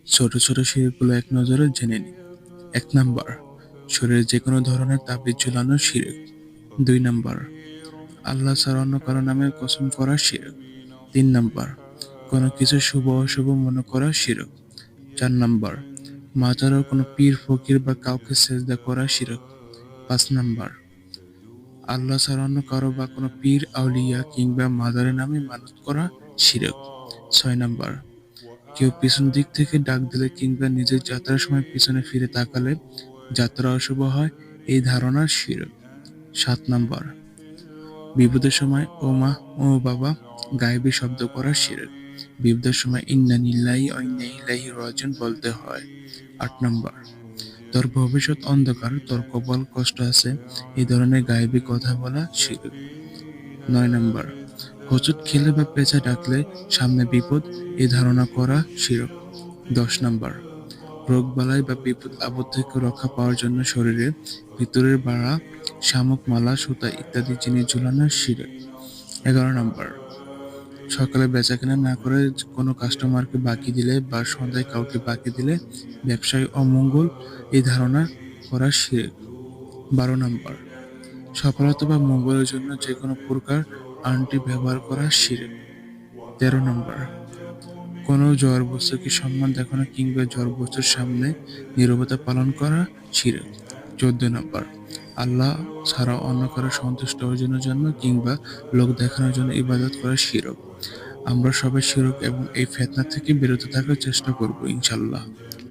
ছোট ছোট শিরকগুলো এক নজরে জেনে নিই। 1 নাম্বার, শরীরে যে কোনো ধরনের তাবিজ ঝুলানো শিরক। 2 নাম্বার, আল্লাহ ছাড়া অন্য কারো নামে কসম করা শিরক। 3 নাম্বার, কোনো কিছু শুভ অশুভ মনে করা শিরক। 4 নাম্বার, মাজারও কোনো পীর ফকির বা কাউকে সেজদা করা শিরক। 5 নাম্বার, আল্লাহ ছাড়া অন্য কারো বা কোনো পীর আউলিয়া কিংবা মাজারের নামে মানত করা শিরক। 6 নাম্বার, কেউ পিছন দিক থেকে ডাক দিলে কিংবা নিজের যাত্রার সময় পিছনে ফিরে তাকালে যাত্রা অশুভ হয়, এই ধারণা শিরক। 7 নাম্বার, বিপদের সময় ও মা ও বাবা গায়েবী শব্দ করা শিরক। বিপদের সময় ইন্না লিল্লাহি ওয়া ইন্না ইলাইহি রাজিউন বলতে হয়। 8 নাম্বার, তোর ভবিষ্যৎ অন্ধকার, তোর কপাল কষ্ট আছে, এই ধরনের গায়েবী কথা বলা শিরক। 9 নাম্বার, হোঁচট খেলে বা পেঁচা ডাকলে সামনে বিপদ, এই ধারণা করা শিরক। 10 নাম্বার, রোগবালাই বা বিপদ আপদ থেকে রক্ষা পাওয়ার জন্য শরীরে ভিতরের বাড়া, শামুক মালা, সুতা ইত্যাদি জিনিস ঝুলানো শিরক। 11 নাম্বার, সকালে বেচাকেনা না করে কোনো কাস্টমারকে বাকি দিলে বা সন্ধ্যায় কাউকে বাকি দিলে ব্যবসায় অমঙ্গল, এই ধারণা করা শিরক। 12 নাম্বার, সফলতা বা মঙ্গলের জন্য যে কোনো প্রকার আংটি ব্যবহার করা শিরক। 13 নাম্বার, কোনো জড় বস্তুকে সম্মান দেখানো কিংবা জড় বস্তুর সামনে নীরবতা পালন করা শিরক। 14 নাম্বার, আল্লাহ ছাড়া অন্য কারো সন্তুষ্ট অর্জনের জন্য কিংবা লোক দেখানোর জন্য ইবাদত করা শিরক। আমরা সবাই শিরক এবং এই ফিতনা থেকে বিরত থাকার চেষ্টা করব ইনশাআল্লাহ।